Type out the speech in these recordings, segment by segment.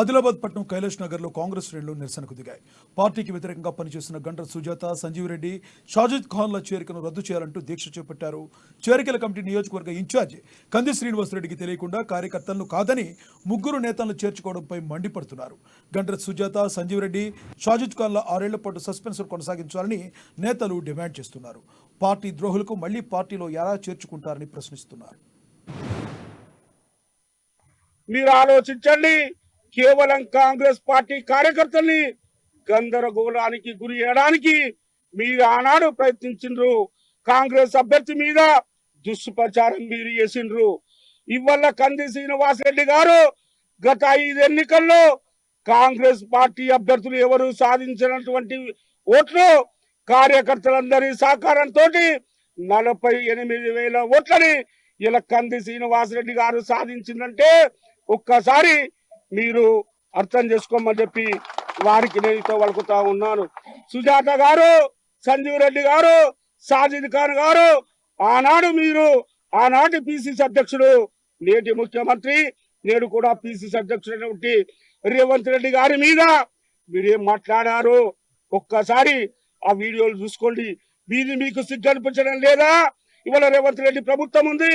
ఆదిలాబాద్ పట్టణం కైలాష్ నగర్లో కాంగ్రెస్ శ్రేణులు నిరసనకు దిగాయి. పార్టీకి వ్యతిరేకంగా పనిచేస్తున్న గండ్ర సుజాత, సంజీవ్ రెడ్డి, షాజిద్ ఖాన్ల చేరికను రద్దు చేయాలంటూ దీక్ష చేపట్టారు. చేరికల కమిటీ నియోజకవర్గ ఇన్ఛార్జి కంది శ్రీనివాసరెడ్డికి తెలియకుండా కార్యకర్తలను కాదని ముగ్గురు నేతలను చేర్చుకోవడంపై మండిపడుతున్నారు. గండ్ర సుజాత, సంజీవ్ రెడ్డి, షాజిద్ ఖాన్ల 6 ఏళ్ల పాటు సస్పెన్షన్ కొనసాగించాలని నేతలు డిమాండ్ చేస్తున్నారు. పార్టీ ద్రోహులకు మళ్లీ పార్టీలో ఎలా చేర్చుకుంటారని ప్రశ్నిస్తున్నారు. మీరు ఆలోచించండి. కేవలం కాంగ్రెస్ పార్టీ కార్యకర్తల్ని గందరగోళానికి గురి చేయడానికి మీరు ఆనాడు ప్రయత్నించిండ్రు. కాంగ్రెస్ అభ్యర్థి మీద దుష్ప్రచారం మీరు చేసిండ్రు. ఇవాళ కంది శ్రీనివాసరెడ్డి గారు గత 5 ఎన్నికల్లో కాంగ్రెస్ పార్టీ అభ్యర్థులు ఎవరు సాధించినటువంటి ఓట్లు కార్యకర్తలందరి సహకారంతో 48,000 ఓట్లని ఇలా కంది శ్రీనివాసరెడ్డి గారు సాధించిందంటే ఒక్కసారి మీరు అర్థం చేసుకోమని చెప్పి వారికి నేను వలుకుతా ఉన్నాను. సుజాత గారు, సంజీవ్ రెడ్డి గారు, షాజిద్ ఖాన్ గారు, ఆనాటి పిసిసి అధ్యక్షుడు, నేటి ముఖ్యమంత్రి, నేడు కూడా పిసిసి అధ్యక్షుడు రేవంత్ రెడ్డి గారి మీద మీరేం మాట్లాడారు ఒక్కసారి ఆ వీడియోలు చూసుకోండి. మీకు సిగ్గు అనిపించడం లేదా? ఇవాళ రేవంత్ రెడ్డి ప్రభుత్వం ఉంది,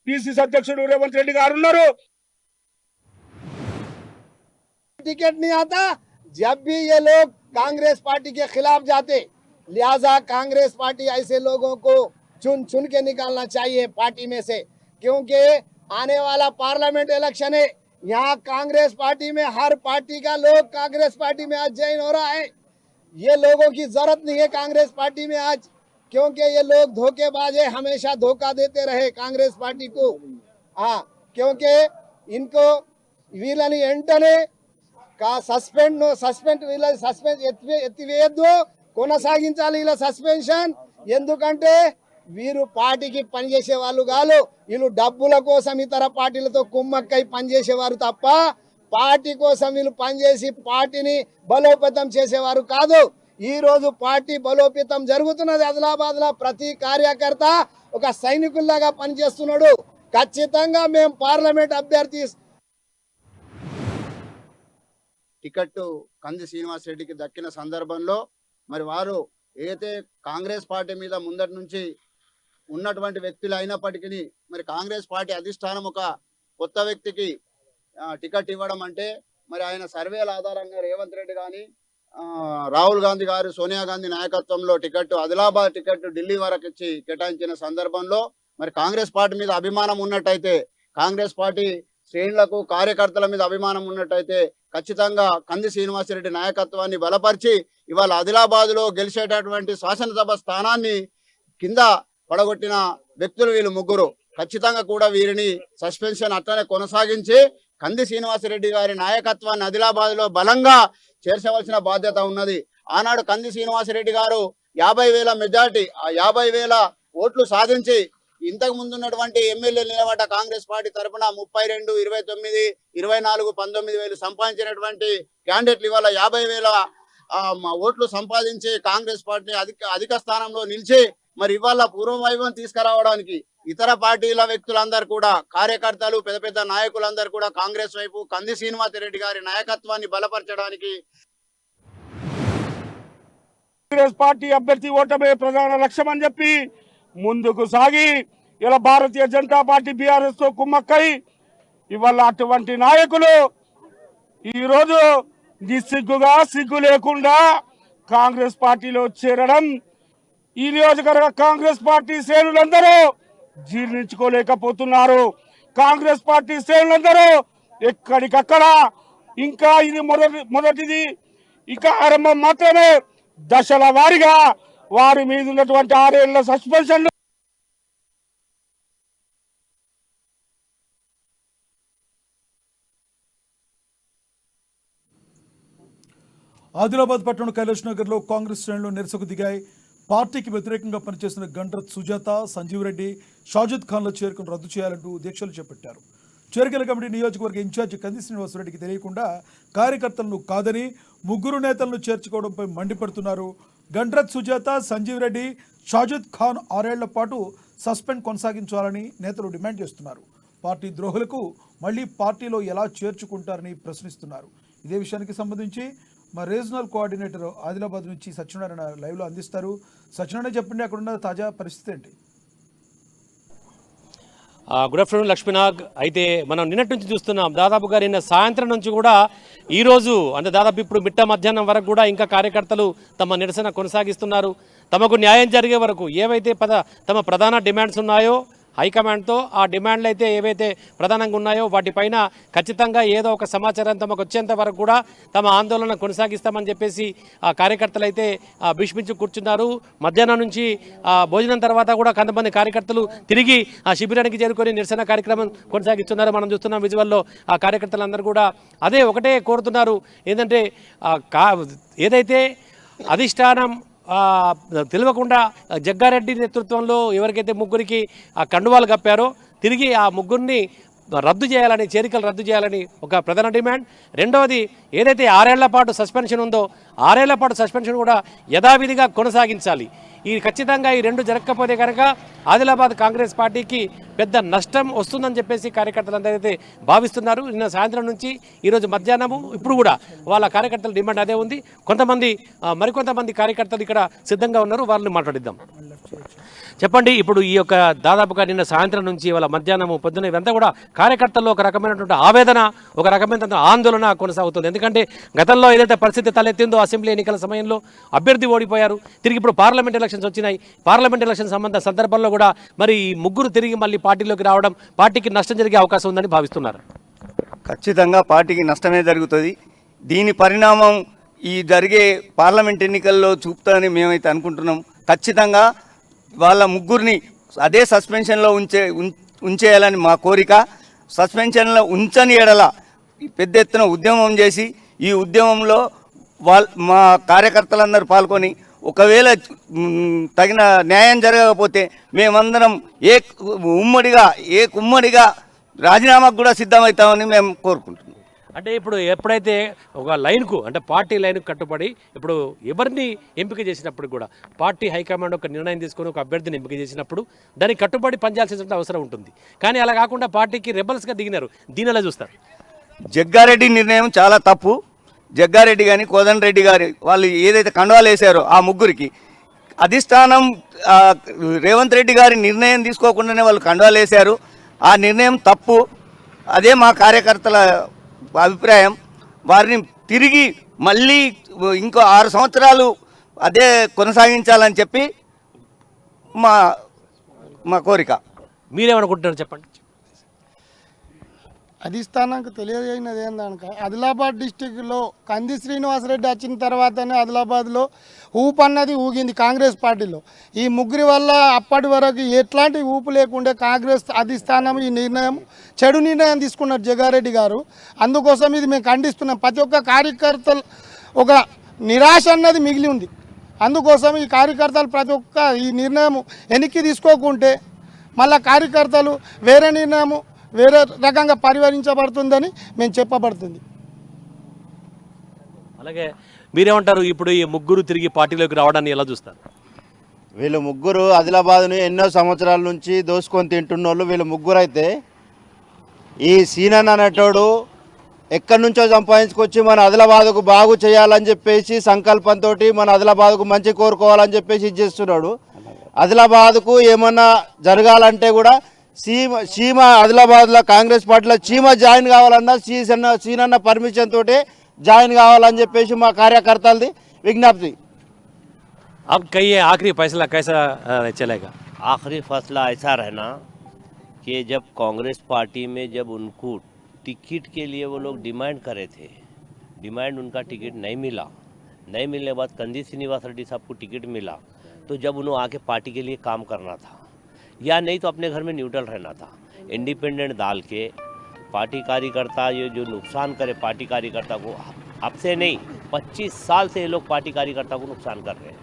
పిసిసి అధ్యక్షుడు రేవంత్ రెడ్డి గారు ఉన్నారు. टिकट नहीं आता जब भी ये लोग कांग्रेस पार्टी के खिलाफ जाते, लिहाजा कांग्रेस पार्टी ऐसे लोगों को चुन चुन के निकालना चाहिए पार्टी में से, क्योंकि आने वाला पार्लियामेंट इलेक्शन है. यहाँ कांग्रेस पार्टी में हर पार्टी का लोग कांग्रेस पार्टी में आज ज्वाइन हो रहा है. ये लोगों की जरूरत नहीं है कांग्रेस पार्टी में आज, क्योंकि ये लोग धोखेबाज है, हमेशा धोखा देते रहे कांग्रेस पार्टी को. हाँ, क्योंकि इनको వీళ్ళని వెంటనే సస్పెండ్ ఎత్తివేయద్దు, కొనసాగించాలి ఇలా సస్పెన్షన్. ఎందుకంటే వీరు పార్టీకి పనిచేసే వాళ్ళు కాదు, వీళ్ళు డబ్బుల కోసం ఇతర పార్టీలతో కుమ్మక్కై పనిచేసేవారు తప్ప పార్టీ కోసం వీళ్ళు పనిచేసి పార్టీని బలోపేతం చేసేవారు కాదు. ఈ రోజు పార్టీ బలోపేతం జరుగుతున్నది. ఆదిలాబాద్ లో ప్రతి కార్యకర్త ఒక సైనికుల్లాగా పనిచేస్తున్నాడు. ఖచ్చితంగా మేము పార్లమెంట్ అభ్యర్థి టికెట్ కంది శ్రీనివాసరెడ్డికి దక్కిన సందర్భంలో మరి వారు ఏదైతే కాంగ్రెస్ పార్టీ మీద ముందటి నుంచి ఉన్నటువంటి వ్యక్తులు అయినప్పటికీ మరి కాంగ్రెస్ పార్టీ అధిష్టానం ఒక కొత్త వ్యక్తికి టికెట్ ఇవ్వడం అంటే మరి ఆయన సర్వేల ఆధారంగా రేవంత్ రెడ్డి కానీ రాహుల్ గాంధీ గారు, సోనియా గాంధీ నాయకత్వంలో టికెట్ ఆదిలాబాద్ టికెట్ ఢిల్లీ వరకు ఇచ్చి కేటాయించిన సందర్భంలో మరి కాంగ్రెస్ పార్టీ మీద అభిమానం ఉన్నట్టయితే, కాంగ్రెస్ పార్టీ శ్రేణులకు కార్యకర్తల మీద అభిమానం ఉన్నట్టయితే ఖచ్చితంగా కంది శ్రీనివాసరెడ్డి నాయకత్వాన్ని బలపరిచి ఇవాళ ఆదిలాబాద్ లో గెలిచేటటువంటి శాసనసభ స్థానాన్ని కింద పడగొట్టిన వ్యక్తులు వీళ్ళు ముగ్గురు. ఖచ్చితంగా కూడా వీరిని సస్పెన్షన్ అట్లనే కొనసాగించి కంది శ్రీనివాసరెడ్డి గారి నాయకత్వాన్ని ఆదిలాబాద్ లో బలంగా చేర్చవలసిన బాధ్యత ఉన్నది. ఆనాడు కంది శ్రీనివాసరెడ్డి గారు 50,000 మెజార్టీ, ఆ 50,000 ఓట్లు సాధించి ఇంతకు ముందు ఉన్నటువంటి ఎమ్మెల్యేలు నిలబడ్డ కాంగ్రెస్ పార్టీ తరఫున 32, 29, 24, 19,000 సంపాదించినటువంటి క్యాండిడేట్లు ఇవాళ 50,000 ఓట్లు సంపాదించి కాంగ్రెస్ పార్టీ అధిక స్థానంలో నిలిచి మరి ఇవాళ పూర్వవైభవం తీసుకురావడానికి ఇతర పార్టీల వ్యక్తులందరూ కూడా, కార్యకర్తలు, పెద్ద పెద్ద నాయకులందరూ కూడా కాంగ్రెస్ వైపు కంది శ్రీనివాసరెడ్డి గారి నాయకత్వాన్ని బలపరచడానికి కాంగ్రెస్ పార్టీ అభ్యర్థి ఓటమే ప్రధాన లక్ష్యం అని చెప్పి ముందుకు సాగి ఇలా భారతీయ జనతా పార్టీ బీఆర్ఎస్ తో కుమ్మక్కై ఇవాళ అటువంటి నాయకులు ఈరోజు నిస్సిగ్గుగా, సిగ్గు లేకుండా కాంగ్రెస్ పార్టీలో చేరడం ఈ నియోజకవర్గ కాంగ్రెస్ పార్టీ శ్రేణులందరూ జీర్ణించుకోలేకపోతున్నారు. కాంగ్రెస్ పార్టీ శ్రేణులందరూ ఎక్కడికక్కడ ఇంకా ఇది మొదటిది, ఇక ఆరంభం మాత్రమే. దశల వారీగా వారి మీద ఉన్నటువంటి 6 ఏళ్ల సస్పెన్షన్ ఆదిలాబాద్ పట్టణం కైలాష్ నగర్లో కాంగ్రెస్ శ్రేణులు నిరసనకు దిగాయి. పార్టీకి వ్యతిరేకంగా పనిచేస్తున్న గండ్ర సుజాత, సంజీవ్ రెడ్డి, షాజిద్ ఖాన్ల చేరికను రద్దు చేయాలంటూ దీక్షలు చేపట్టారు. చేరికల కమిటీ నియోజకవర్గ ఇన్ఛార్జి కంది శ్రీనివాసరెడ్డికి తెలియకుండా కార్యకర్తలను కాదని ముగ్గురు నేతలను చేర్చుకోవడంపై మండిపడుతున్నారు. గండ్ర సుజాత, సంజీవ్ రెడ్డి, షాజిద్ ఖాన్ 6 ఏళ్ల పాటు సస్పెండ్ కొనసాగించాలని నేతలు డిమాండ్ చేస్తున్నారు. పార్టీ ద్రోహులకు మళ్లీ పార్టీలో ఎలా చేర్చుకుంటారని ప్రశ్నిస్తున్నారు. ఇదే విషయానికి సంబంధించి మా రీజనల్ కోఆర్డినేటర్ ఆదిలాబాద్ నుంచి సత్యనారాయణ లైవ్లో అందిస్తారు. సత్యనారాయణ చెప్పండి, అక్కడ ఉన్న తాజా పరిస్థితి ఏంటి? Good afternoon Lakshminag. అయితే మనం నిన్నటి నుంచి చూస్తున్నాం, దాదాపుగా నిన్న సాయంత్రం నుంచి కూడా ఈరోజు అంటే దాదాపు ఇప్పుడు మిట్ట మధ్యాహ్నం వరకు కూడా ఇంకా కార్యకర్తలు తమ నిరసన కొనసాగిస్తున్నారు. తమకు న్యాయం జరిగే వరకు ఏవైతే తమ ప్రధాన డిమాండ్స్ ఉన్నాయో హైకమాండ్తో, ఆ డిమాండ్లు అయితే ఏవైతే ప్రధానంగా ఉన్నాయో వాటిపైన ఖచ్చితంగా ఏదో ఒక సమాచారం తమకు వచ్చేంత వరకు కూడా తమ ఆందోళన కొనసాగిస్తామని చెప్పేసి ఆ కార్యకర్తలు అయితే భీష్మించి కూర్చున్నారు. మధ్యాహ్నం నుంచి భోజనం తర్వాత కూడా కొంతమంది కార్యకర్తలు తిరిగి ఆ శిబిరానికి చేరుకొని నిరసన కార్యక్రమం కొనసాగిస్తున్నారు. మనం చూస్తున్నాం విజువల్లో ఆ కార్యకర్తలందరూ కూడా అదే ఒకటే కోరుతున్నారు, ఏంటంటే ఏదైతే అధిష్టానం తెలియకుండా జగ్గారెడ్డి నేతృత్వంలో ఎవరికైతే ముగ్గురికి ఆ కండువాలు కప్పారో తిరిగి ఆ ముగ్గురిని రద్దు చేయాలని, చేరికలు రద్దు చేయాలని ఒక ప్రధాన డిమాండ్. రెండవది, ఏదైతే 6 ఏళ్ల పాటు సస్పెన్షన్ ఉందో 6 ఏళ్ల పాటు సస్పెన్షన్ కూడా యథావిధిగా కొనసాగించాలి. ఈ ఖచ్చితంగా ఈ రెండు జరగకపోతే కనుక ఆదిలాబాద్ కాంగ్రెస్ పార్టీకి పెద్ద నష్టం వస్తుందని చెప్పేసి కార్యకర్తలందరూ అయితే భావిస్తున్నారు. నిన్న సాయంత్రం నుంచి ఈరోజు మధ్యాహ్నము ఇప్పుడు కూడా వాళ్ళ కార్యకర్తల డిమాండ్ అదే ఉంది. మరికొంతమంది కార్యకర్తలు ఇక్కడ సిద్ధంగా ఉన్నారు, వాళ్ళని మాట్లాడిద్దాం. చెప్పండి, ఇప్పుడు ఈ యొక్క దాదాపుగా నిన్న సాయంత్రం నుంచి వాళ్ళ మధ్యాహ్నము పొద్దున ఇవంతా కూడా కార్యకర్తల్లో ఒక రకమైనటువంటి ఆవేదన, ఒక రకమైనటువంటి ఆందోళన కొనసాగుతుంది. ఎందుకంటే గతంలో ఏదైతే పరిస్థితి తలెత్తిందో అసెంబ్లీ ఎన్నికల సమయంలో అభ్యర్థి ఓడిపోయారు, తిరిగి ఇప్పుడు పార్లమెంట్ ఎలక్షన్స్ వచ్చినాయి. పార్లమెంట్ ఎలక్షన్ సందర్భంలో కూడా మరి ఈ ముగ్గురు తిరిగి మళ్ళీ పార్టీలోకి రావడం పార్టీకి నష్టం జరిగే అవకాశం ఉందని భావిస్తున్నారు. ఖచ్చితంగా పార్టీకి నష్టమే జరుగుతుంది. దీని పరిణామం ఈ జరిగే పార్లమెంట్ ఎన్నికల్లో చూపుతారని మేమైతే అనుకుంటున్నాం. ఖచ్చితంగా వాళ్ళ ముగ్గురిని అదే సస్పెన్షన్లో ఉంచేయాలని మా కోరిక. సస్పెన్షన్లో ఉంచని ఎడల పెద్ద ఎత్తున ఉద్యమం చేసి ఈ ఉద్యమంలో మా కార్యకర్తలందరూ పాల్గొని ఒకవేళ తగిన న్యాయం జరగకపోతే మేమందరం ఉమ్మడిగా రాజీనామాకు కూడా సిద్ధమవుతామని మేము కోరుకుంటున్నాం. అంటే ఇప్పుడు ఎప్పుడైతే ఒక లైన్కు అంటే పార్టీ లైన్కు కట్టుబడి ఇప్పుడు ఎవరిని ఎంపిక చేసినప్పుడు కూడా పార్టీ హైకమాండ్ ఒక నిర్ణయం తీసుకొని ఒక అభ్యర్థిని ఎంపిక చేసినప్పుడు దానికి కట్టుబడి పనిచేయాల్సిన అవసరం ఉంటుంది. కానీ అలా కాకుండా పార్టీకి రెబల్స్గా దిగినారు, దీని ఎలా చూస్తారు? జగ్గారెడ్డి నిర్ణయం చాలా తప్పు. జగ్గారెడ్డి కానీ కోదండరెడ్డి గారి వాళ్ళు ఏదైతే కండువాలు వేశారో ఆ ముగ్గురికి అధిష్టానం రేవంత్ రెడ్డి గారి నిర్ణయం తీసుకోకుండానే వాళ్ళు కండువాలు వేశారు. ఆ నిర్ణయం తప్పు. అదే మా కార్యకర్తల అభిప్రాయం. వారిని తిరిగి మళ్ళీ ఇంకో 6 సంవత్సరాలు అదే కొనసాగించాలని చెప్పి మా కోరిక. మీరేమనుకుంటున్నారు చెప్పండి. అధిష్టానానికి తెలియజేయనది ఏందనక ఆదిలాబాద్ డిస్టిక్లో కంది శ్రీనివాసరెడ్డి వచ్చిన తర్వాతనే ఆదిలాబాద్లో ఊపు అన్నది ఊగింది కాంగ్రెస్ పార్టీలో. ఈ ముగ్గురి వల్ల అప్పటి వరకు ఎట్లాంటి ఊపు లేకుండే కాంగ్రెస్ అధిష్టానం ఈ నిర్ణయం చెడు నిర్ణయం తీసుకున్నారు జగ్గారెడ్డి గారు. అందుకోసం ఇది మేము ఖండిస్తున్నాం. ప్రతి ఒక్క కార్యకర్తలు ఒక నిరాశ అన్నది మిగిలి ఉంది. అందుకోసం ఈ కార్యకర్తలు ప్రతి ఒక్క ఈ నిర్ణయం వెనక్కి తీసుకోకుంటే మళ్ళా కార్యకర్తలు వేరే నిర్ణయము వేరే రకంగా పరిగణించబడుతుందని మేము చెప్పబడుతుంది. అలాగే మీరేమంటారు? ఇప్పుడు ఈ ముగ్గురు తిరిగి పార్టీలోకి రావడాన్ని ఎలా చూస్తారు? వీళ్ళు ముగ్గురు ఆదిలాబాద్ను ఎన్నో సంవత్సరాల నుంచి దోసుకొని తింటున్నోళ్ళు వీళ్ళు ముగ్గురు. అయితే ఈ సీనన్ అనేటోడు ఎక్కడి నుంచో సంపాదించుకొచ్చి మన ఆదిలాబాద్కు బాగు చేయాలని చెప్పేసి సంకల్పంతో మన ఆదిలాబాద్కు మంచి కోరుకోవాలని చెప్పేసి ఇది చేస్తున్నాడు. ఆదిలాబాద్కు ఏమన్నా జరగాలంటే కూడా సీమ ఆదిలాబాద్లో కాంగ్రెస్ పార్టీలో చీమ జాయిన్ కావాలన్నా సీనన్న పర్మిషన్ తోటే జాయిన్ కావాలని చెప్పేసి మా కార్యకర్తలది విజ్ఞప్తి. अब कहिए आखिरी फैसला कैसा चलेगा? आखिरी फैसला ऐसा रहना कि जब कांग्रेस पार्टी में जब उनको टिकट के लिए वो लोग डिमांड करे थे, डिमांड उनका टिकट नहीं मिला, नहीं मिलने के बाद कंदी श्रीनिवास रेड्डी साहब को टिकट मिला, तो जब उन्होंने आके पार्टी के लिए काम करना था या नहीं तो अपने घर में न्यूट्रल रहना था. इंडिपेंडेंट डाल के पार्टी कार्यकर्ता ये जो नुकसान करे पार्टी कार्यकर्ता को, अब से नहीं 25 साल से ये लोग पार्टी कार्यकर्ता को नुकसान कर रहे हैं.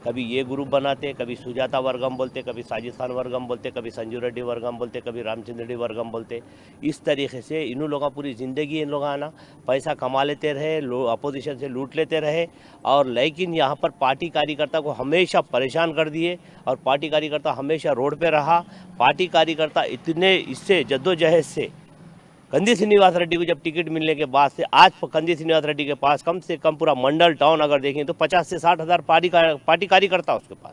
कभी ये ग्रुप बनाते, कभी सुजाता वर्गम बोलते, कभी साजिद खान वर्गम बोलते, कभी संजू रेड्डी वर्गम बोलते, कभी रामचंद्र रेड्डी वर्गम बोलते. इस तरीके से इन लोगों पूरी ज़िंदगी इन लोग आना पैसा कमा लेते रहे, अपोजिशन से लूट लेते रहे, और लेकिन यहाँ पर पार्टी कार्यकर्ता को हमेशा परेशान कर दिए और पार्टी कार्यकर्ता हमेशा रोड पे रहा. पार्टी कार्यकर्ता इतने इससे जद्दोजहद से कंदी श्रीनिवास रेड्डी को जब टिकट मिलने के बाद से आज कंदी श्रीनिवास रेड्डी के पास कम से कम पूरा मंडल टाउन अगर देखें तो 50 से 60 हज़ार पार्टी कार्यकर्ता उसके पास।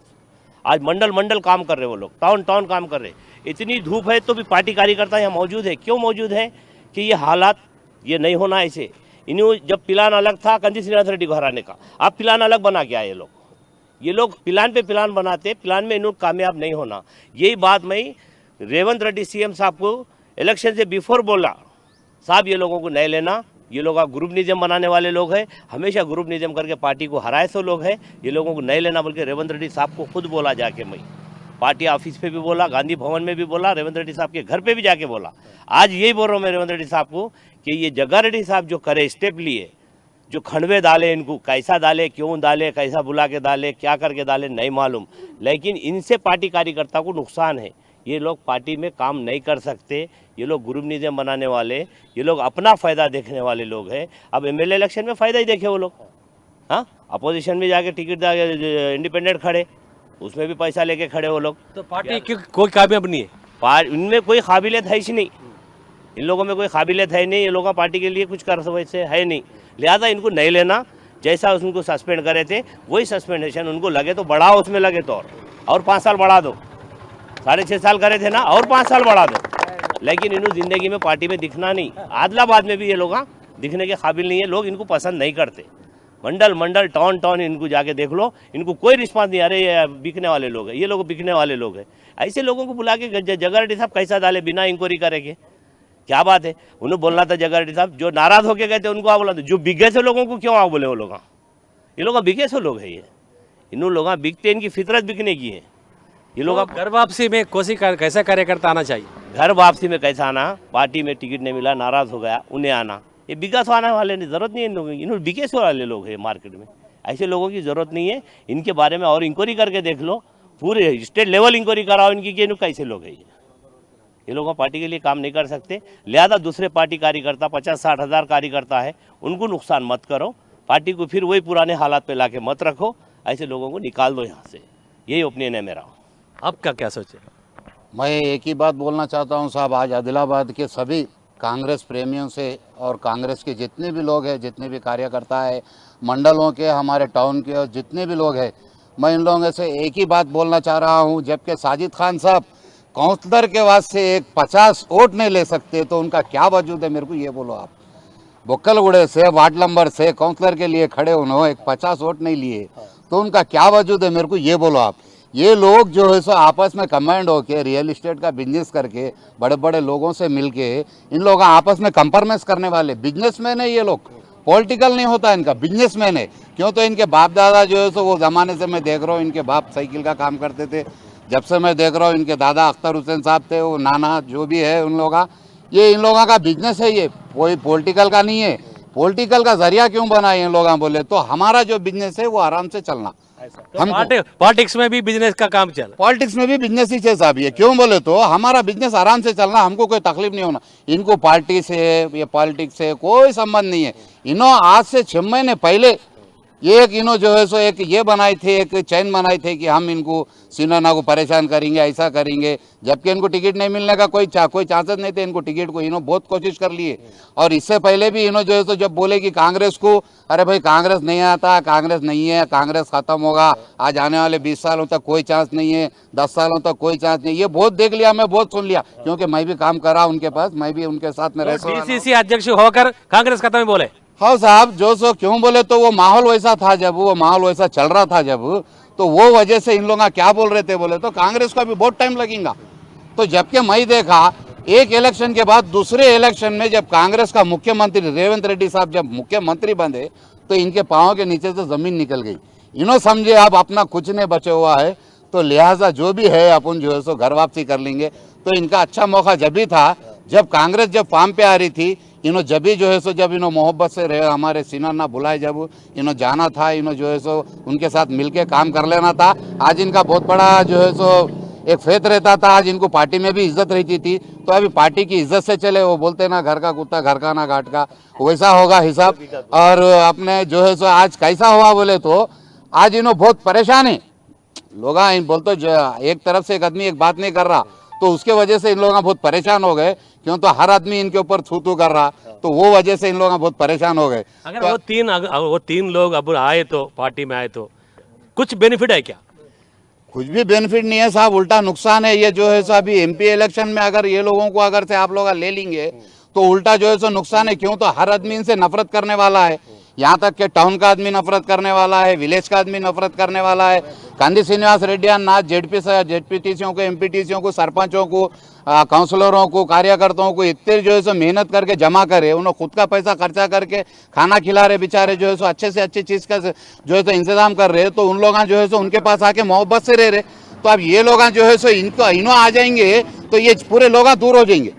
आज मंडल काम कर रहे वो लोग, टाउन काम कर रहे। इतनी धूप है तो भी पार्टी कार्यकर्ता यहाँ मौजूद है। क्यों मौजूद है कि ये हालात ये नहीं होना ऐसे। इन्हों जब प्लान अलग था कंदी श्रीनिवास रेड्डी को हराने का, अब प्लान अलग बना के आए ये लोग प्लान पे प्लान बनाते, प्लान में इन्हों कामयाब नहीं होना। यही बात मैं रेवंत रेड्डी सीएम साहब को इलेक्शन से बिफोर बोला, साहब ये लोगों को नहीं लेना, ये लोग ग्रुप निज़म बनाने वाले लोग हैं, हमेशा ग्रुप निज़म करके पार्टी को हराए सो लोग हैं, ये लोगों को नहीं लेना। बल्कि रेवंत रेड्डी साहब को खुद बोला जाके, मैं पार्टी ऑफिस पे भी बोला, गांधी भवन में भी बोला, रेवंत रेड्डी साहब के घर पे भी जाके बोला। आज यही बोल रहा हूँ मैं रेवंत रेड्डी साहब को कि ये जग्गा रेड्डी साहब जो करे, स्टेप लिए, जो खंडवे डाले, इनको कैसा डाले, क्यों डाले, कैसा बुला के डाले, क्या करके डाले नहीं मालूम, लेकिन इनसे पार्टी कार्यकर्ता को नुकसान है। ये लोग पार्टी में काम नहीं कर सकते, ये लोग ग्रुप निज़म बनाने वाले, ये लोग अपना फ़ायदा देखने वाले लोग हैं। अब एमएलए इलेक्शन में फ़ायदा ही देखे वो लोग। हाँ, अपोजिशन में जाके टिकट इंडिपेंडेंट खड़े, उसमें भी पैसा लेके खड़े वो लोग। तो पार्टी की कोई कामयाब नहीं है, इनमें कोई काबिलियत है ही नहीं, इन लोगों में कोई काबिलियत है नहीं, ये लोग पार्टी के लिए कुछ कर वैसे है नहीं। लिहाजा इनको नहीं लेना। जैसा उनको सस्पेंड करे थे वही सस्पेंडेशन उनको लगे तो बढ़ाओ, उसमें लगे तो और 5 साल बढ़ा दो। 6.5 साल करे थे ना, और 5 साल बढ़ा दो। लेकिन इन्हों जिंदगी में पार्टी में दिखना नहीं। आदिलाबाद में भी ये लोग दिखने के काबिल नहीं है, लोग इनको पसंद नहीं करते। मंडल टाउन इनको जाके देख लो, इनको कोई रिस्पांस नहीं। अरे ये बिकने वाले लोग हैं, ये लोग बिकने वाले लोग हैं। ऐसे लोगों को बुला के जग्गा रेड्डी साहब कैसा डाले बिना इंक्वायरी करेंगे, क्या बात है। उन्हें बोलना था जग्गा रेड्डी साहब, जो नाराज होके गए थे उनको आ बोला था। जो बिके से लोगों को क्यों आ बोले वो लोग, ये लोग बिके से लोग है। ये इन लोग बिकते, इनकी फितरत बिकने की है। ये लोग तो घर वापसी में कैसा कार्यकर्ता आना चाहिए? घर वापसी में कैसा आना, पार्टी में टिकट नहीं मिला, नाराज हो गया, उन्हें आना। ये विकास आने वाले नहीं, जरूरत नहीं है इन लोगों की। इन्होंने बिके से वाले लोग हैं मार्केट में, ऐसे लोगों की जरूरत नहीं है। इनके बारे में और इंक्वायरी करके देख लो, पूरे स्टेट लेवल इंक्वायरी कराओ इनकी कि इन्होंने कैसे लोग हैं। ये लोग पार्टी के लिए काम नहीं कर सकते। लिहाजा दूसरे पार्टी कार्यकर्ता 50-60 हज़ार कार्यकर्ता है, उनको नुकसान मत करो। पार्टी को फिर वही पुराने हालात पे लाके मत रखो, ऐसे लोगों को निकाल दो यहाँ से। यही ओपिनियन है मेरा। आपका क्या सोचे? मैं एक ही बात बोलना चाहता हूँ साहब, आज आदिलाबाद के सभी कांग्रेस प्रेमियों से और कांग्रेस के जितने भी लोग हैं, जितने भी कार्यकर्ता है, मंडलों के, हमारे टाउन के, और जितने भी लोग हैं, मैं इन लोगों से एक ही बात बोलना चाह रहा हूँ। जबकि साजिद खान साहब काउंसलर के वास्ते एक 50 वोट नहीं ले सकते, तो उनका क्या वजूद है, मेरे को ये बोलो आप। बुक्कलगुड़े से वार्ड नंबर से काउंसलर के लिए खड़े उन्होंने एक 50 वोट नहीं लिए, तो उनका क्या वजूद है, मेरे को ये बोलो आप। ये लोग जो है सो आपस में कमांड होके रियल इस्टेट का बिजनेस करके बड़े बड़े लोगों से मिलके इन लोग आपस में कंप्रोमाइज करने वाले बिजनेसमैन है। ये लोग पॉलिटिकल नहीं होता इनका, बिजनेसमैन है। क्यों, तो इनके बाप दादा जो है सो वो ज़माने से मैं देख रहा हूँ, इनके बाप साइकिल का काम करते थे। जब से मैं देख रहा हूँ, इनके दादा अख्तर हुसैन साहब थे, वो नाना जो भी है उन लोगों का, ये इन लोगों का बिजनेस है, ये कोई पॉलिटिकल का नहीं है। पॉलिटिकल का जरिया क्यों बनाए इन लोग बोले, तो हमारा जो बिजनेस है वो आराम से चलना। हम पॉलिटिक्स में भी बिजनेस का काम चल, पॉलिटिक्स में भी बिजनेस ही साहब। ये क्यों बोले तो हमारा बिजनेस आराम से चलना, हमको कोई तकलीफ नहीं होना। इनको पार्टी से या पॉलिटिक्स से कोई संबंध नहीं है। इन्हों आज से 6 महीने पहले एक इन्हों जो है सो एक ये बनाई थे, एक चैन बनाई थे कि हम इनको सिन्हा को परेशान करेंगे, ऐसा करेंगे। जबकि इनको टिकट नहीं मिलने का कोई चांसेस नहीं थे। इनको टिकट को इन्हों बहुत कोशिश कर लिए। और इससे पहले भी इन्हों जो है सो जब बोले कि कांग्रेस को, अरे भाई कांग्रेस नहीं आता, कांग्रेस नहीं है, कांग्रेस खत्म होगा, आज आने वाले 20 सालों तक कोई चांस नहीं है, 10 सालों तक कोई चांस नहीं। ये बहुत देख लिया, मैं बहुत सुन लिया, क्योंकि मैं भी काम करा उनके पास, मैं भी उनके साथ में रहता हूं। डीसीसी अध्यक्ष होकर कांग्रेस खत्म बोले। हाँ साहब, जो सो क्यों बोले तो वो माहौल वैसा था, जब वो माहौल वैसा चल रहा था जब, तो वो वजह से इन लोग क्या बोल रहे थे बोले तो कांग्रेस को अभी बहुत टाइम लगेगा। तो जबकि मैं देखा एक इलेक्शन के बाद दूसरे इलेक्शन में जब कांग्रेस का मुख्यमंत्री रेवंत रेड्डी साहब जब मुख्यमंत्री बने, तो इनके पाँव के नीचे से जमीन निकल गई। इन्हों समझे अब अपना कुछ नहीं बचे हुआ है, तो लिहाजा जो भी है अपन जो है सो घर वापसी कर लेंगे। तो इनका अच्छा मौका जब भी था, जब कांग्रेस जब फार्म पे आ रही थी, इन्हों जब भी जो है सो जब इन्हों मोहब्बत से रहे, हमारे सिन्हा ना बुलाए, जब इन्हों जाना था, इन्हों जो है सो उनके साथ मिलके काम कर लेना था। आज इनका बहुत बड़ा जो है सो एक फेत रहता था, आज इनको पार्टी में भी इज्जत रहती थी। तो अभी पार्टी की इज्जत से चले, वो बोलते ना घर का कुत्ता घर का ना घाट का, वैसा होगा हिसाब। और अपने जो है सो आज कैसा हुआ बोले तो आज इन्हों बहुत परेशान है लोग। बोलते एक तरफ से एक आदमी एक बात नहीं कर रहा, तो उसके वजह से इन लोग बहुत परेशान हो गए क्यों तो हर आदमी इनके ऊपर थू थू कर रहा, तो वो वजह से इन लोग बहुत परेशान हो गए। अगर वो तीन लोग अब आए तो पार्टी में आए तो कुछ बेनिफिट है क्या? कुछ भी बेनिफिट नहीं है साहब, उल्टा नुकसान है। ये जो है सो अभी एमपी इलेक्शन में अगर ये लोगों को अगर से आप लोग ले लेंगे तो उल्टा जो है सो नुकसान है। क्यों तो हर आदमी इनसे नफरत करने वाला है, यहाँ तक कि टाउन का आदमी नफरत करने वाला है, विलेज का आदमी नफरत करने वाला है। कंदी श्रीनिवास रेड्डी ना जेडपीटीसियों को, एमपीटीसियों को, सरपंचों को, काउंसलरों को, कार्यकर्ताओं को इतने जो है सो मेहनत करके जमा करे, उन्होंने खुद का पैसा खर्चा करके खाना खिला रहे बेचारे, जो है सो अच्छे से अच्छी चीज़ का जो है सो इंतजाम कर रहे, तो उन लोग जो है सो उनके पास आके मोहब्बत से रह रहे। तो अब ये लोग जो है सो इनो आ जाएंगे तो ये पूरे लोग दूर हो जाएंगे।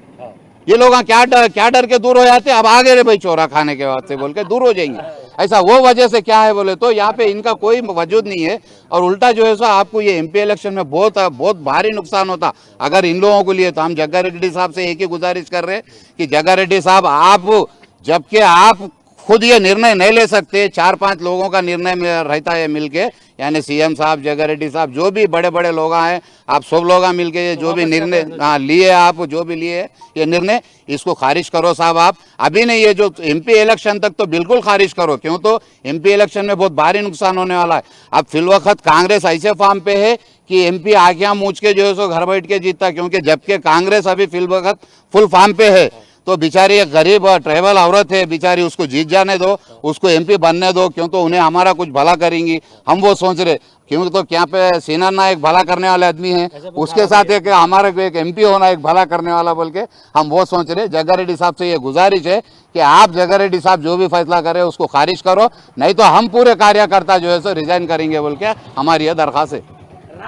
ये लोग क्या डर के दूर हो जाते, अब आगे रे भाई चोरा खाने के बाद से बोल के दूर हो जाएंगे। ऐसा वो वजह से क्या है बोले तो यहाँ पे इनका कोई वजूद नहीं है, और उल्टा जो है सो आपको ये एमपी इलेक्शन में बहुत भारी नुकसान होता अगर इन लोगों को लिए। तो हम जग्गा रेड्डी साहब से एक ही गुजारिश कर रहे हैं कि जग्गा रेड्डी साहब आप, जबकि आप खुद ये निर्णय नहीं ले सकते, 4-5 लोगों का निर्णय रहता है मिलके, यानी सीएम साहब, जग्गा रेड्डी साहब, जो भी बड़े बड़े लोग हैं, आप सब लोग मिलके ये जो भी निर्णय लिए, आप जो भी लिए ये निर्णय, इसको खारिज करो साहब। आप अभी नहीं, ये जो एमपी इलेक्शन तक तो बिल्कुल खारिज करो। क्यों तो एमपी इलेक्शन में बहुत भारी नुकसान होने वाला है। अब फिलवक्त कांग्रेस ऐसे फॉर्म पे है कि एमपी आँखें मूछ के जो है सो घर बैठ के जीतता, क्योंकि जबकि कांग्रेस अभी फिलवक्त फुल फॉर्म पे है। तो बेचारी एक गरीब ट्राइबल औरत है बेचारी, उसको जीत जाने दो, उसको एमपी बनने दो, क्यों तो उन्हें हमारा कुछ भला करेंगी, हम वो सोच रहे। क्यों तो क्या पे सीना ना एक भला करने वाले आदमी है, उसके साथ एक हमारा एक एमपी होना एक भला करने वाला बोल के हम वो सोच रहे। जग्गा रेड्डी साहब से ये गुजारिश है कि आप जग्गा रेड्डी साहब जो भी फैसला करें उसको खारिज करो, नहीं तो हम पूरे कार्यकर्ता जो है सो रिजाइन करेंगे बोल के हमारी यह दरख्वास्त है।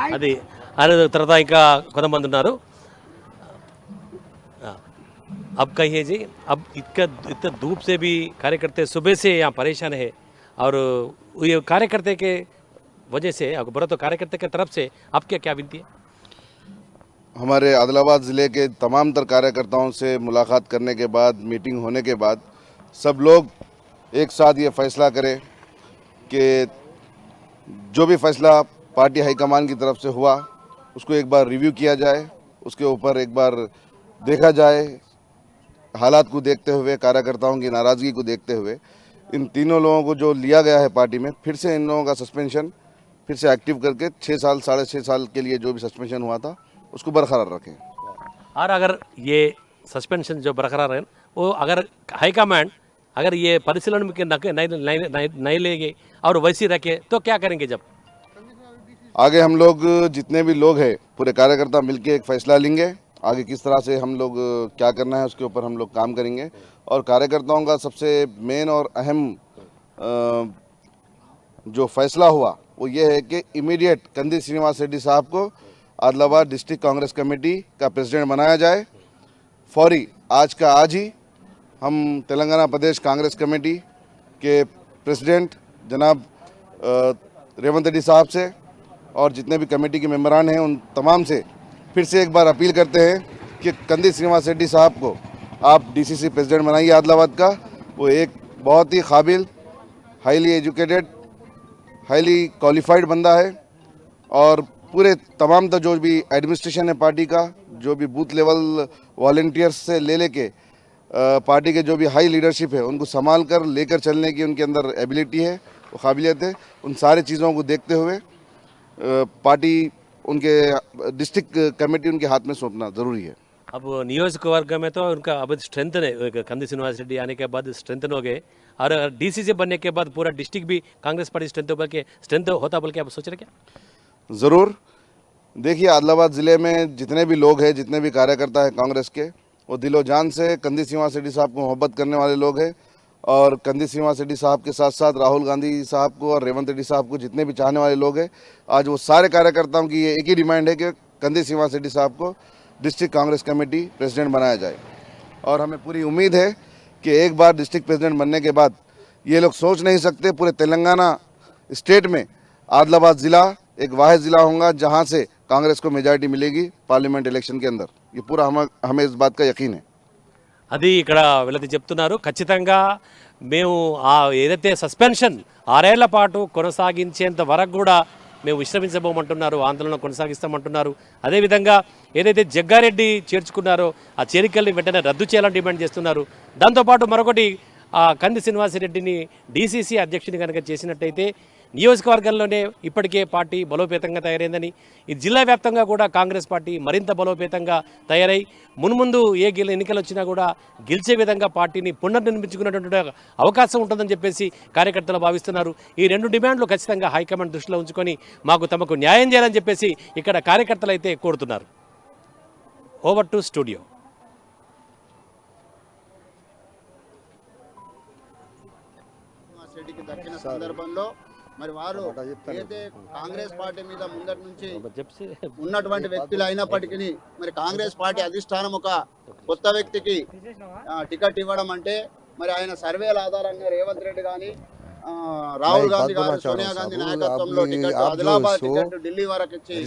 అది అనే తర్వాత ఇంకా కొంతమంది ఉన్నారు. अब कहिए जी, अब इतना धूप से भी कार्यकर्ता सुबह से यहाँ परेशान है, और ये कार्यकर्ता के वजह से बोला तो कार्यकर्ता की तरफ से आपके क्या विनती है? हमारे आदिलाबाद ज़िले के तमाम तर कार्यकर्ताओं से मुलाकात करने के बाद, मीटिंग होने के बाद, सब लोग एक साथ ये फैसला करें कि जो भी फैसला पार्टी हाईकमान की तरफ से हुआ उसको एक बार रिव्यू किया जाए, उसके ऊपर एक बार देखा जाए, हालात को देखते हुए, कार्यकर्ताओं की नाराज़गी को देखते हुए, इन तीनों लोगों को जो लिया गया है पार्टी में, फिर से इन लोगों का सस्पेंशन फिर से एक्टिव करके 6 साल 6.5 साल के लिए जो भी सस्पेंशन हुआ था उसको बरकरार रखें। और अगर ये सस्पेंशन जो बरकरार है वो अगर हाईकमांड अगर ये परिशीलन में नहीं लेंगे और वैसे रखे तो क्या करेंगे? जब आगे हम लोग जितने भी लोग हैं पूरे कार्यकर्ता मिलके एक फैसला लेंगे, आगे किस तरह से हम लोग क्या करना है उसके ऊपर हम लोग काम करेंगे। और कार्यकर्ताओं का सबसे मेन और अहम जो फैसला हुआ वो ये है कि इमीडिएट कंदी श्रीनिवास रेड्डी साहब को आदिलाबाद डिस्ट्रिक्ट कांग्रेस कमेटी का प्रेसिडेंट बनाया जाए। फौरी आज का आज ही हम तेलंगाना प्रदेश कांग्रेस कमेटी के प्रेसिडेंट जनाब रेवंत रेड्डी साहब से और जितने भी कमेटी के मेंबरान हैं उन तमाम से फिर से एक बार अपील करते हैं कि कंदी श्रीनिवास रेड्डी साहब को आप डीसीसी प्रेसिडेंट बनाइए आदिलाबाद का। वो एक बहुत ही काबिल, हाईली एजुकेटेड, हाईली क्वालिफाइड बंदा है, और पूरे तमाम तो जो भी एडमिनिस्ट्रेशन है पार्टी का, जो भी बूथ लेवल वॉलंटियर्स से लेके पार्टी के जो भी हाई लीडरशिप है उनको संभाल कर लेकर चलने की उनके अंदर एबिलिटी है, वो काबिलियत है। उन सारी चीज़ों को देखते हुए पार्टी उनके डिस्ट्रिक्ट कमेटी उनके हाथ में सौंपना ज़रूरी है। अब नियोजकवर्ग में तो उनका अब स्ट्रेंथ कंदी श्रीनिवास रेड्डी आने के बाद स्ट्रेंथ हो गए, और डीसीसी बनने के बाद पूरा डिस्ट्रिक्ट भी कांग्रेस पार्टी स्ट्रेंथ होता बोल के आप सोच रहे क्या? ज़रूर। देखिए आदिलाबाद ज़िले में जितने भी लोग हैं, जितने भी कार्यकर्ता हैं कांग्रेस के, वो दिलो जान से कंदी श्रीनिवास रेड्डी साहब को मोहब्बत करने वाले लोग हैं, और कंदी श्रीनिवास रेड्डी साहब के साथ साथ राहुल गांधी साहब को और रेवंत रेड्डी साहब को जितने भी चाहने वाले लोग हैं, आज वो सारे कार्यकर्ताओं की ये एक ही डिमांड है कि कंदी श्रीनिवास रेड्डी साहब को डिस्ट्रिक्ट कांग्रेस कमेटी प्रेसिडेंट बनाया जाए। और हमें पूरी उम्मीद है कि एक बार डिस्ट्रिक्ट प्रेसिडेंट बनने के बाद ये लोग सोच नहीं सकते, पूरे तेलंगाना स्टेट में आदिलाबाद ज़िला एक वाहिद ज़िला होगा जहाँ से कांग्रेस को मेजॉरिटी मिलेगी पार्लियामेंट इलेक्शन के अंदर। ये पूरा हमें इस बात का यकीन है। అది ఇక్కడ వీళ్ళది చెప్తున్నారు. ఖచ్చితంగా మేము ఏదైతే సస్పెన్షన్ 6 ఏళ్ల పాటు కొనసాగించేంత వరకు కూడా మేము విశ్రమించబోమంటున్నారు, ఆందోళన కొనసాగిస్తామంటున్నారు. అదేవిధంగా ఏదైతే జగ్గారెడ్డి చేర్చుకున్నారో ఆ చేరికల్ని వెంటనే రద్దు చేయాలని డిమాండ్ చేస్తున్నారు. దాంతోపాటు మరొకటి కంది శ్రీనివాసరెడ్డిని డీసీసీ అధ్యక్షుని కనుక చేసినట్టయితే నియోజకవర్గంలోనే ఇప్పటికే పార్టీ బలోపేతంగా తయారైందని, ఈ జిల్లా వ్యాప్తంగా కూడా కాంగ్రెస్ పార్టీ మరింత బలోపేతంగా తయారై మున్ముందు ఏ ఎన్నికలు వచ్చినా కూడా గెలిచే విధంగా పార్టీని పునర్నిర్మించుకున్నటువంటి అవకాశం ఉంటుందని చెప్పేసి కార్యకర్తలు భావిస్తున్నారు. ఈ రెండు డిమాండ్లు ఖచ్చితంగా హైకమాండ్ దృష్టిలో ఉంచుకొని తమకు న్యాయం చేయాలని చెప్పేసి ఇక్కడ కార్యకర్తలు అయితే కోరుతున్నారు. Over to studio. రెడ్డికి దక్కిన సందర్భంలో మరి వారు ఏదైతే కాంగ్రెస్ పార్టీ మీద ముందటి నుంచి ఉన్నటువంటి వ్యక్తులు అయినప్పటికీ మరి కాంగ్రెస్ పార్టీ అధిష్టానం ఒక కొత్త వ్యక్తికి టికెట్ ఇవ్వడం అంటే మరి ఆయన సర్వేల ఆధారంగా రేవంత్ రెడ్డి కానీ రాహుల్ గాంధీ గారు సోనియా గాంధీ నాయకత్వంలో టికెట్ ఆదిలాబాద్ టికెట్ ఢిల్లీ వరకు ఇచ్చి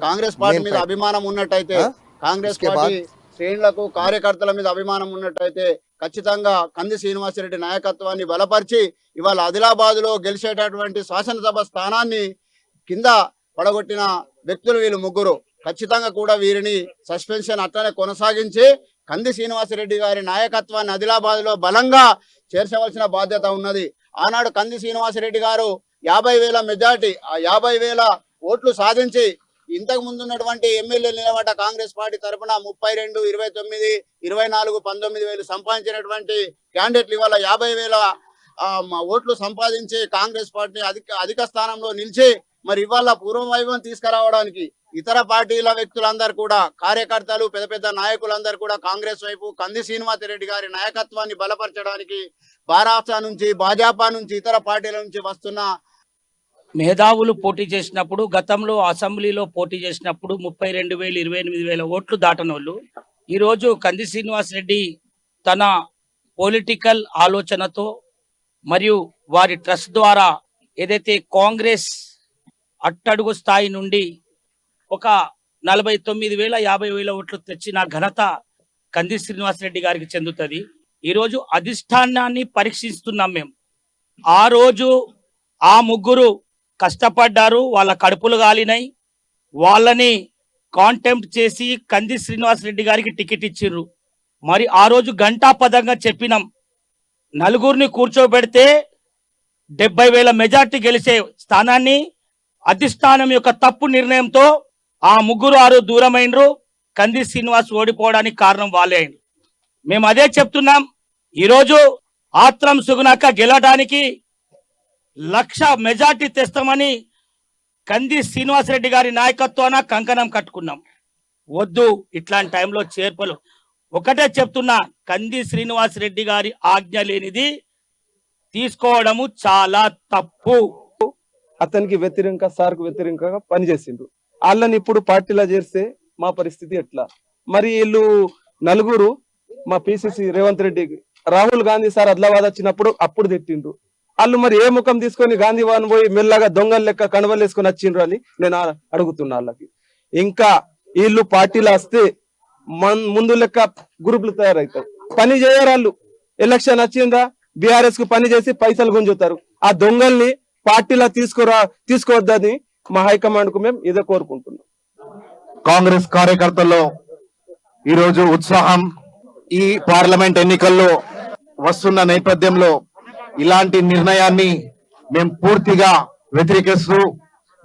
కాంగ్రెస్ పార్టీ మీద అభిమానం ఉన్నట్టయితే, కాంగ్రెస్ పార్టీ శ్రేణులకు కార్యకర్తల మీద అభిమానం ఉన్నట్టయితే ఖచ్చితంగా కంది శ్రీనివాసరెడ్డి నాయకత్వాన్ని బలపరిచి ఇవాళ ఆదిలాబాద్ లో గెలిచేటటువంటి శాసనసభ స్థానాన్ని కింద పడగొట్టిన వ్యక్తులు వీళ్ళు ముగ్గురు. ఖచ్చితంగా కూడా వీరిని సస్పెన్షన్ అట్లనే కొనసాగించి కంది శ్రీనివాసరెడ్డి గారి నాయకత్వాన్ని ఆదిలాబాద్ లో బలంగా చేర్చవలసిన బాధ్యత ఉన్నది. ఆనాడు కంది శ్రీనివాసరెడ్డి గారు 50,000 మెజార్టీ, ఆ 50,000 ఓట్లు సాధించి ఇంతకు ముందు ఉన్నటువంటి ఎమ్మెల్యేలు నిలబడ్డ కాంగ్రెస్ పార్టీ తరఫున 32, 29, 24, 19,000 సంపాదించినటువంటి క్యాండిడేట్లు ఇవాళ 50,000 ఓట్లు సంపాదించి కాంగ్రెస్ పార్టీ అధిక స్థానంలో నిలిచి మరి ఇవాళ పూర్వవైభవం తీసుకురావడానికి ఇతర పార్టీల వ్యక్తులందరూ కూడా, కార్యకర్తలు, పెద్ద పెద్ద నాయకులందరూ కూడా కాంగ్రెస్ వైపు కంది శ్రీనివాసరెడ్డి గారి నాయకత్వాన్ని బలపరచడానికి భారత నుంచి, భాజపా నుంచి, ఇతర పార్టీల నుంచి వస్తున్న మేధావులు పోటీ చేసినప్పుడు, గతంలో అసెంబ్లీలో పోటీ చేసినప్పుడు 32,000, 28,000 ఓట్లు దాటనోళ్ళు ఈరోజు కంది శ్రీనివాసరెడ్డి తన పొలిటికల్ ఆలోచనతో మరియు వారి ట్రస్ట్ ద్వారా ఏదైతే కాంగ్రెస్ అట్టడుగు స్థాయి నుండి ఒక 49,000, 50,000 ఓట్లు తెచ్చిన ఘనత కంది శ్రీనివాసరెడ్డి గారికి చెందుతుంది. ఈరోజు అధిష్టానాన్ని పరీక్షిస్తున్నాం మేము. ఆ రోజు ఆ ముగ్గురు కష్టపడ్డారు, వాళ్ళ కడుపులు గాలినాయి, వాళ్ళని కాంటెంప్ట్ చేసి కంది శ్రీనివాసరెడ్డి గారికి టికెట్ ఇచ్చిర్రు. మరి ఆ రోజు ఘంటాపదంగా చెప్పినాం, నలుగురిని కూర్చోబెడితే 70,000 మెజార్టీ గెలిచే స్థానాన్ని అధిష్టానం యొక్క తప్పు నిర్ణయంతో ఆ ముగ్గురు ఆరు దూరమైనరు. కంది శ్రీనివాస్ ఓడిపోవడానికి కారణం వాళ్ళే అయినరు. మేము అదే చెప్తున్నాం. ఈరోజు ఆత్రం సుగుణాక గెలవడానికి 1,00,000 మెజార్టీ తెస్తామని కంది శ్రీనివాసరెడ్డి గారి నాయకత్వాన కంకణం కట్టుకున్నాం. వద్దు, ఇట్లాంటి టైంలో చేర్పలు. ఒకటే చెప్తున్నా, కంది శ్రీనివాసరెడ్డి గారి ఆజ్ఞ లేనిది తీసుకోవడము చాలా తప్పు. అతనికి వ్యతిరేకంగా, సార్కు వ్యతిరేకంగా పనిచేసిండ్రు. వాళ్ళని ఇప్పుడు పార్టీలో చేస్తే మా పరిస్థితి ఎట్లా? మరి వీళ్ళు నలుగురు మా పిసిసి రేవంత్ రెడ్డి, రాహుల్ గాంధీ సార్ ఆదిలాబాద్ వచ్చినప్పుడు అప్పుడు తిట్టిండ్రు. వాళ్ళు మరి ఏ ముఖం తీసుకొని గాంధీ భవన్ పోయి మెల్లగా దొంగల లెక్క కణవలు వేసుకొని వచ్చిండ్రు అని నేను అడుగుతున్నా వాళ్ళకి. ఇంకా వీళ్ళు పార్టీలో వస్తే ముందు లెక్క గ్రూపులు తయారవుతారు, పని చేయరు వాళ్ళు. ఎలక్షన్ వచ్చిందా బీఆర్ఎస్ కు పని చేసి పైసలు గుంజుతారు. ఆ దొంగల్ని పార్టీలో తీసుకోవద్దని మా హైకమాండ్ కు మేము ఇదే కోరుకుంటున్నాం. కాంగ్రెస్ కార్యకర్తల్లో ఈరోజు ఉత్సాహం ఈ పార్లమెంట్ ఎన్నికల్లో వస్తున్న నేపథ్యంలో ఇలాంటి నిర్ణయాన్ని మేము పూర్తిగా వ్యతిరేకిస్తూ,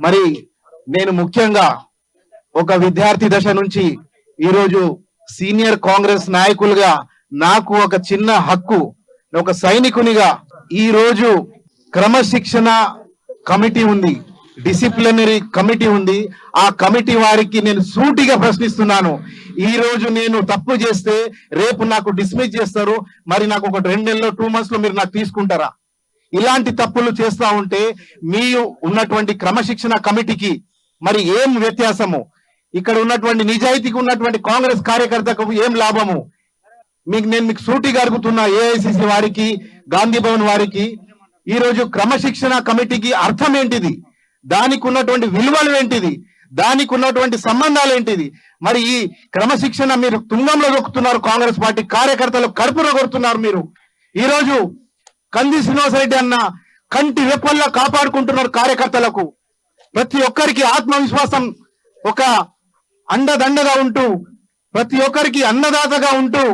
మరి నేను ముఖ్యంగా ఒక విద్యార్థి దశ నుంచి ఈరోజు సీనియర్ కాంగ్రెస్ నాయకులుగా నాకు ఒక చిన్న హక్కు, ఒక సైనికునిగా ఈ రోజు క్రమశిక్షణ కమిటీ ఉంది, డిసిప్లినరీ కమిటీ ఉంది. ఆ కమిటీ వారికి నేను సూటిగా ప్రశ్నిస్తున్నాను. ఈ రోజు నేను తప్పు చేస్తే రేపు నాకు డిస్మిస్ చేస్తారు, మరి నాకు ఒక 2 నెలల్లో 2 months లో మీరు నాకు తీసుకుంటారా? ఇలాంటి తప్పులు చేస్తా ఉంటే మీ ఉన్నటువంటి క్రమశిక్షణ కమిటీకి మరి ఏం వ్యత్యాసము? ఇక్కడ ఉన్నటువంటి నిజాయితీకి ఉన్నటువంటి కాంగ్రెస్ కార్యకర్తకు ఏం లాభము? నేను మీకు సూటిగా అడుగుతున్నా, ఏఐసిసి వారికి, గాంధీ భవన్ వారికి, ఈ రోజు క్రమశిక్షణ కమిటీకి అర్థం ఏంటిది? దానికి ఉన్నటువంటి విలువలు ఏంటిది? దానికి ఉన్నటువంటి సంబంధాలు ఏంటిది? మరి ఈ క్రమశిక్షణ మీరు తుంగంలో దొక్కుతున్నారు. కాంగ్రెస్ పార్టీ కార్యకర్తలు కడుపులో కొడుతున్నారు. మీరు ఈ రోజు కంది శ్రీనివాసరెడ్డి అన్న కంటి రెప్పల్లా కాపాడుకుంటున్నారు కార్యకర్తలకు. ప్రతి ఒక్కరికి ఆత్మవిశ్వాసం, ఒక అండదండగా ఉంటూ, ప్రతి ఒక్కరికి అన్నదాతగా ఉంటూ,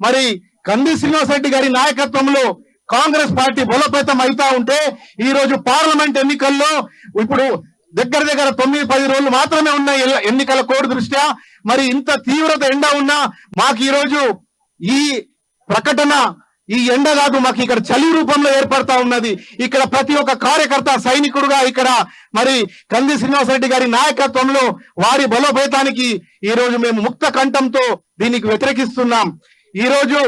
మరి కంది శ్రీనివాసరెడ్డి గారి నాయకత్వంలో కాంగ్రెస్ పార్టీ బలోపేతం అవుతా ఉంటే, ఈ రోజు పార్లమెంట్ ఎన్నికల్లో ఇప్పుడు దగ్గర 9-10 రోజులు మాత్రమే ఉన్నాయి ఎన్నికల కోడ్ దృష్ట్యా. మరి ఇంత తీవ్రత ఎండ ఉన్నా మాకు ఈ రోజు ఈ ప్రకటన, ఈ ఎండ కాదు, మాకు ఇక్కడ చలి రూపంలో ఏర్పడతా ఉన్నది. ఇక్కడ ప్రతి ఒక్క కార్యకర్త సైనికుడుగా ఇక్కడ మరి కంది శ్రీనివాసరెడ్డి గారి నాయకత్వంలో వారి బలోపేతానికి ఈ రోజు మేము ముక్త కంఠంతో దీనికి వ్యతిరేకిస్తున్నాం. ఈ రోజు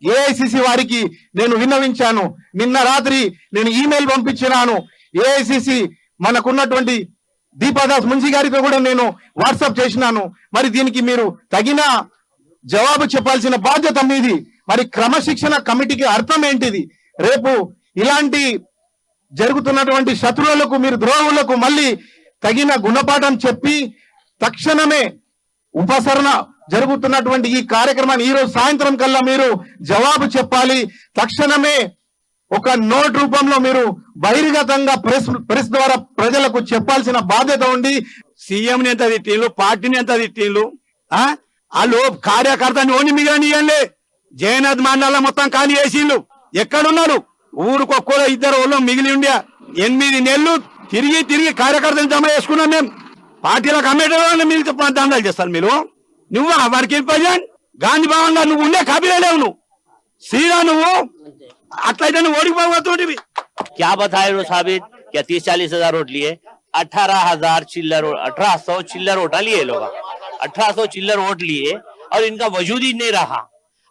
ఏఐసిసి వారికి నేను విన్నవించాను. నిన్న రాత్రి నేను ఈమెయిల్ పంపించినాను. ఏఐసిసి మనకున్నటువంటి దీపాదాస్ మున్షి గారితో కూడా నేను వాట్సాప్ చేసినాను. మరి దీనికి మీరు తగిన జవాబు చెప్పాల్సిన బాధ్యత మీది. మరి క్రమశిక్షణ కమిటీకి అర్థం ఏంటిది? రేపు ఇలాంటి జరుగుతున్నటువంటి శత్రువులకు, మీరు ద్రోహులకు మళ్ళీ తగిన గుణపాఠం చెప్పి తక్షణమే ఉపసరణ జరుగుతున్నటువంటి ఈ కార్యక్రమాన్ని ఈ రోజు సాయంత్రం కల్లా మీరు జవాబు చెప్పాలి. తక్షణమే ఒక నోట్ రూపంలో మీరు బహిర్గతంగా ప్రెస్ ద్వారా ప్రజలకు చెప్పాల్సిన బాధ్యత ఉంది. సీఎంని ఎంత తిట్టిండ్రు, పార్టీని ఎంత తిట్టిండ్రు, వాళ్ళు కార్యకర్తని ఓని మిగనియంలే. జయనాథ్ మండలం మొత్తం ఖాళీ చేసిండ్రు. ఎక్కడున్నారు? ఊరికి ఒక్కో 2 వాళ్ళు మిగిలి ఉండే 8 నెలలు తిరిగి కార్యకర్తలు జమ చేసుకున్నాం. మేము పార్టీలకు అమ్మేటోళ్ళని మిగిలితే దండాలు చేస్తారు మీరు. నువ్వు వారికి ప్రజెంట్ గాంధీ భవన్ లో నువ్వు ఉండే కాపీలే లేవు. నువ్వు సీదా నువ్వు అట్లయితే నువ్వు ఓడిపోతుంటివి. क्या बताए वो साबित? क्या 30-40 हजार वोट लिए? 18,000 चिल्लर, 1800 चिल्लर वोट लिए लोग, 1800 चिल्लर वोट लिए और इनका वजूद ही नहीं रहा।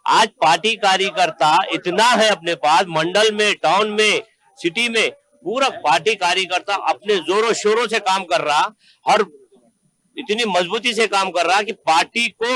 आज पार्टी कार्यकर्ता इतना है अपने पास, मंडल में, टाउन में, सिटी में पूरा पार्टी कार्यकर्ता अपने जोरों शोरों से काम कर रहा और इतनी मजबूती से काम कर रहा कि पार्टी को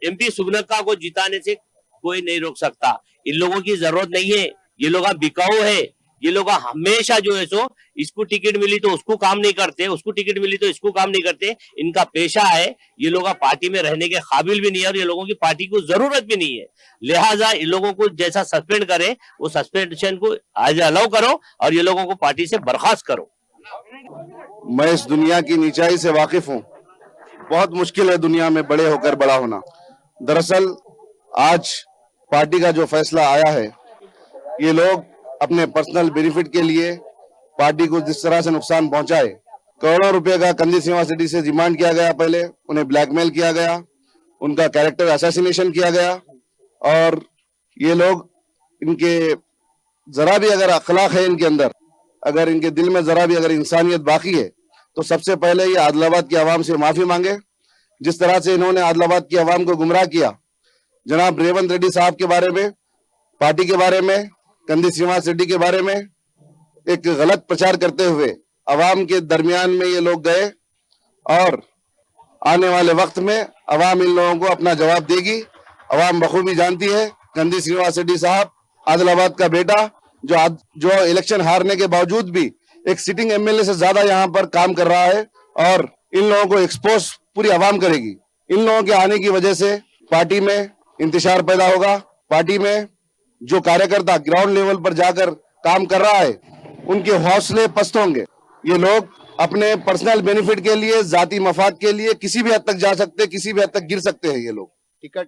एमपी सुगनक्का को जिताने से कोई नहीं रोक सकता। इन लोगों की जरूरत नहीं है। ये लोग बिकाऊ है। ये लोग हमेशा जो है सो इसको टिकट मिली तो उसको काम नहीं करते, उसको टिकट मिली तो इसको काम नहीं करते। इनका पेशा है। ये लोग पार्टी में रहने के काबिल भी नहीं है और ये लोगों की पार्टी को जरूरत भी नहीं है। लिहाजा इन लोगों को जैसा सस्पेंड करे वो सस्पेंशन को आज अलाउ करो और ये लोगों को पार्टी से बर्खास्त करो। मैं इस दुनिया की नीचाई से वाकिफ हूँ। बहुत मुश्किल है दुनिया में बड़े होकर बड़ा होना। दरअसल आज पार्टी का जो फैसला आया है, ये लोग अपने पर्सनल बेनिफिट के लिए पार्टी को जिस तरह से नुकसान पहुंचाए, करोड़ों रुपए का कंदी श्रीनिवासरेड्डी से डिमांड किया गया, पहले उन्हें ब्लैकमेल किया गया, उनका कैरेक्टर असैसिनेशन किया गया और ये लोग, इनके जरा भी अगर अखलाक है इनके अंदर, अगर इनके दिल में जरा भी अगर इंसानियत बाकी है तो सबसे पहले ये आदिलाबाद की आवाम से माफी मांगे। जिस तरह से इन्होंने आदिलाबाद की आवाम को गुमराह किया, जनाब रेवंत रेड्डी साहब के बारे में, पार्टी के बारे में, कंदी श्रीनिवासरेड्डी के बारे में एक गलत प्रचार करते हुए अवाम के दरमियान में ये लोग गए और आने वाले वक्त में अवाम इन लोगों को अपना जवाब देगी। अवाम बखूबी जानती है कंदी श्रीनिवासरेड्डी साहब आदिलाबाद का बेटा, जो इलेक्शन हारने के बावजूद भी एक सिटिंग एमएलए से ज्यादा यहाँ पर काम कर रहा है और इन लोगों को एक्सपोज पूरी अवाम करेगी। इन लोगों के आने की वजह से पार्टी में इंतशार पैदा होगा। पार्टी में जो कार्यकर्ता ग्राउंड लेवल पर जाकर काम कर रहा है उनके हौसले पस्त होंगे। ये लोग अपने पर्सनल बेनिफिट के लिए, जाती मफाद के लिए किसी भी हद तक जा सकते, किसी भी हद तक गिर सकते हैं ये लोग। टिकट